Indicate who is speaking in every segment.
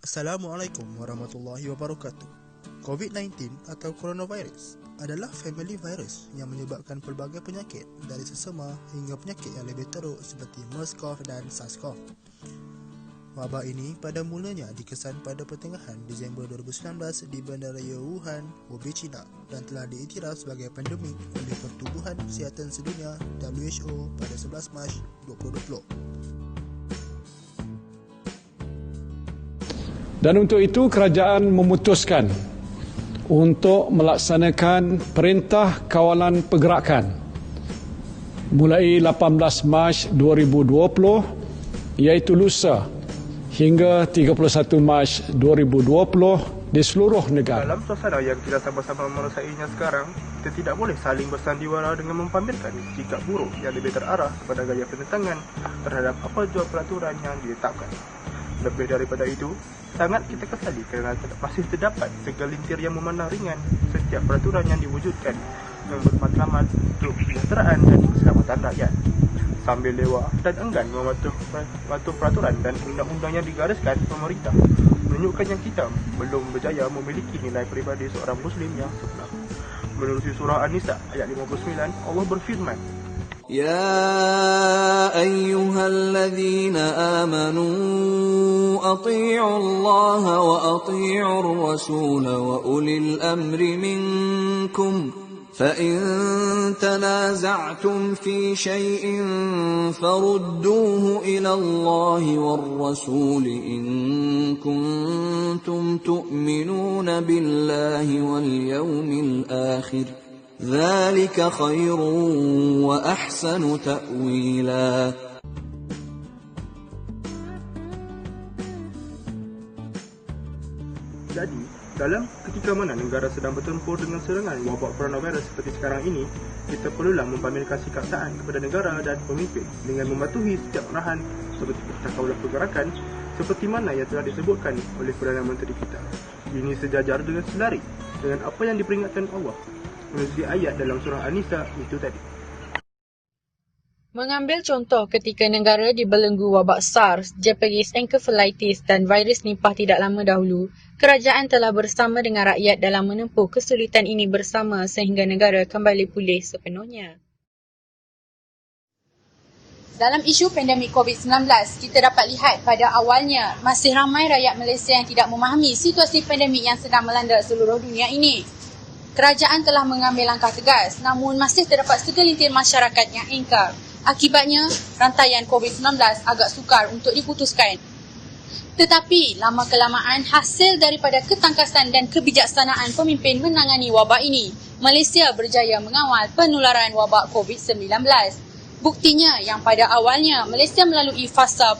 Speaker 1: Assalamualaikum warahmatullahi wabarakatuh. COVID-19 atau coronavirus adalah family virus yang menyebabkan pelbagai penyakit dari sesama hingga penyakit yang lebih teruk seperti MERS-CoV dan SARS-CoV. Wabak ini pada mulanya dikesan pada pertengahan Disember 2019 di Bandara Wuhan, Hubei, China dan telah diiktiraf sebagai pandemik oleh Pertubuhan Kesihatan Sedunia WHO pada 11 Mac 2020.
Speaker 2: Dan untuk itu kerajaan memutuskan untuk melaksanakan Perintah Kawalan Pergerakan mulai 18 Mac 2020 iaitu lusa hingga 31 Mac 2020 di seluruh negara.
Speaker 3: Dalam suasana yang kita sama-sama merasainya sekarang, kita tidak boleh saling bersandiwara dengan mempamerkan sikap buruk yang lebih terarah kepada gaya penentangan terhadap apa jua peraturan yang ditetapkan. Lebih daripada itu, sangat kita kesali kerana masih terdapat segelintir yang memandang ringan setiap peraturan yang diwujudkan yang bermatlamat untuk kesejahteraan dan keselamatan rakyat, sambil lewa dan enggan mematuhi peraturan dan undang-undang yang digariskan pemerintah, menunjukkan yang kita belum berjaya memiliki nilai peribadi seorang Muslim yang sebenar. Menerusi surah An-Nisa ayat 59, Allah berfirman,
Speaker 4: يا أيها الذين آمنوا أطيعوا الله وأطيعوا الرسول وأولي الأمر منكم فإن تنازعتم في شيء فردوه إلى الله والرسول إن كنتم تؤمنون بالله واليوم الآخر ذلك خير وأحسن تأويلا.
Speaker 3: Jadi, dalam ketika mana negara sedang bertempur dengan serangan wabak coronavirus seperti sekarang ini, kita perlulah mempamerkan sikap taat kepada negara dan pemimpin dengan mematuhi setiap arahan seperti Perintah Kawalan Pergerakan seperti mana yang telah disebutkan oleh Perdana Menteri kita. Ini sejajar dengan selari dengan apa yang diperingatkan Allah melalui ayat dalam surah An-Nisa itu tadi.
Speaker 5: Mengambil contoh ketika negara dibelenggu wabak SARS, Japanese Encephalitis dan virus Nipah tidak lama dahulu, kerajaan telah bersama dengan rakyat dalam menempuh kesulitan ini bersama sehingga negara kembali pulih sepenuhnya. Dalam isu pandemik COVID-19, kita dapat lihat pada awalnya masih ramai rakyat Malaysia yang tidak memahami situasi pandemik yang sedang melanda seluruh dunia ini. Kerajaan telah mengambil langkah tegas, namun masih terdapat segelintir masyarakat yang ingkar. Akibatnya, rantaian COVID-19 agak sukar untuk diputuskan. Tetapi, lama-kelamaan hasil daripada ketangkasan dan kebijaksanaan pemimpin menangani wabak ini, Malaysia berjaya mengawal penularan wabak COVID-19. Buktinya yang pada awalnya Malaysia melalui fasa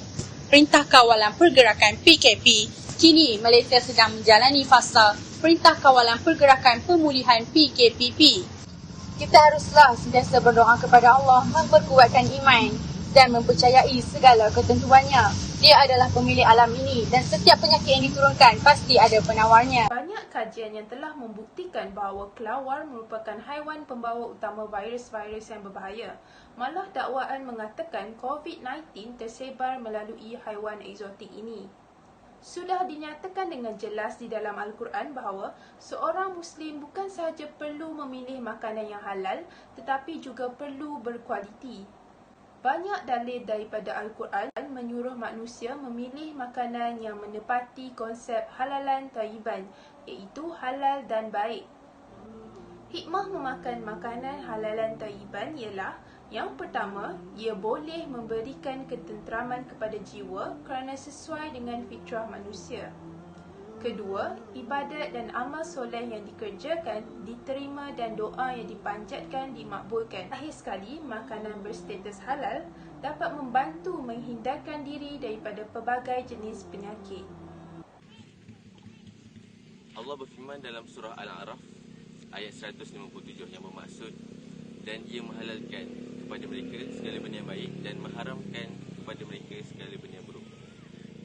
Speaker 5: Perintah Kawalan Pergerakan PKP, kini Malaysia sedang menjalani fasa Perintah Kawalan Pergerakan Pemulihan PKPP. Kita haruslah sentiasa berdoa kepada Allah memperkuatkan iman dan mempercayai segala ketentuannya. Dia adalah pemilik alam ini dan setiap penyakit yang diturunkan pasti ada penawarnya.
Speaker 6: Banyak kajian yang telah membuktikan bahawa kelawar merupakan haiwan pembawa utama virus-virus yang berbahaya. Malah dakwaan mengatakan COVID-19 tersebar melalui haiwan eksotik ini. Sudah dinyatakan dengan jelas di dalam Al-Quran bahawa seorang Muslim bukan sahaja perlu memilih makanan yang halal tetapi juga perlu berkualiti. Banyak dalil daripada Al-Quran menyuruh manusia memilih makanan yang menepati konsep halalan thayyiban, iaitu halal dan baik. Hikmah memakan makanan halalan thayyiban ialah yang pertama, ia boleh memberikan ketenteraman kepada jiwa kerana sesuai dengan fitrah manusia. Kedua, ibadat dan amal soleh yang dikerjakan diterima dan doa yang dipanjatkan dimakbulkan. Akhir sekali, makanan berstatus halal dapat membantu menghindarkan diri daripada pelbagai jenis penyakit.
Speaker 7: Allah berfirman dalam surah Al-A'raf ayat 157 yang bermaksud, dan ia menghalalkan kepada mereka segala benda yang baik dan mengharamkan kepada mereka segala benda yang buruk.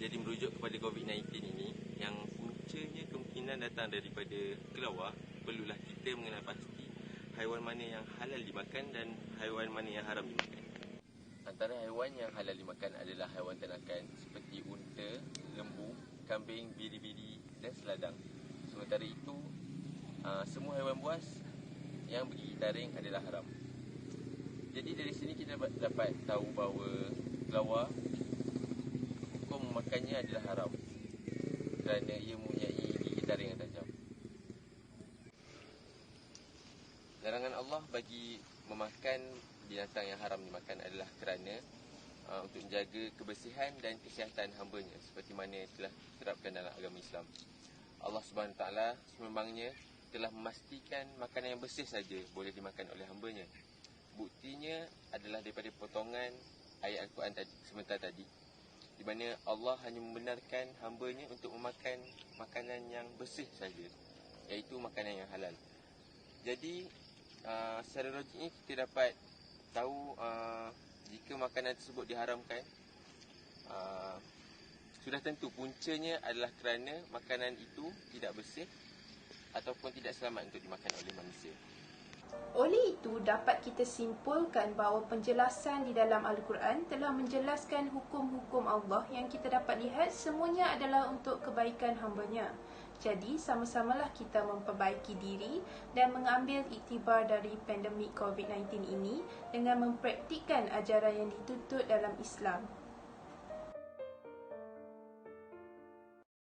Speaker 7: Jadi merujuk kepada COVID-19 ini yang puncanya kemungkinan datang daripada kelawar, perlulah kita mengenal pasti haiwan mana yang halal dimakan dan haiwan mana yang haram dimakan. Antara haiwan yang halal dimakan adalah haiwan ternakan seperti unta, lembu, kambing, biri-biri dan seladang. Sementara itu, semua haiwan buas yang bergigi taring adalah haram. Jadi dari sini kita dapat tahu bahawa kelawar, hukum memakannya adalah haram kerana ia mempunyai gigi taring yang tajam. Larangan Allah bagi memakan binatang yang haram dimakan adalah kerana untuk menjaga kebersihan dan kesihatan hamba-Nya, seperti mana telah diterapkan dalam agama Islam. Allah SWT sememangnya telah memastikan makanan yang bersih saja boleh dimakan oleh hamba-Nya. Buktinya adalah daripada potongan ayat Al-Quran sebentar tadi, di mana Allah hanya membenarkan hamba-Nya untuk memakan makanan yang bersih saja, iaitu makanan yang halal. Jadi secara logiknya kita dapat tahu jika makanan tersebut diharamkan, sudah tentu puncanya adalah kerana makanan itu tidak bersih ataupun tidak selamat untuk dimakan oleh manusia.
Speaker 6: Oleh itu, dapat kita simpulkan bahawa penjelasan di dalam Al-Quran telah menjelaskan hukum-hukum Allah yang kita dapat lihat semuanya adalah untuk kebaikan hamba-Nya. Jadi, sama-samalah kita memperbaiki diri dan mengambil iktibar dari pandemik COVID-19 ini dengan mempraktikkan ajaran yang dituntut dalam Islam.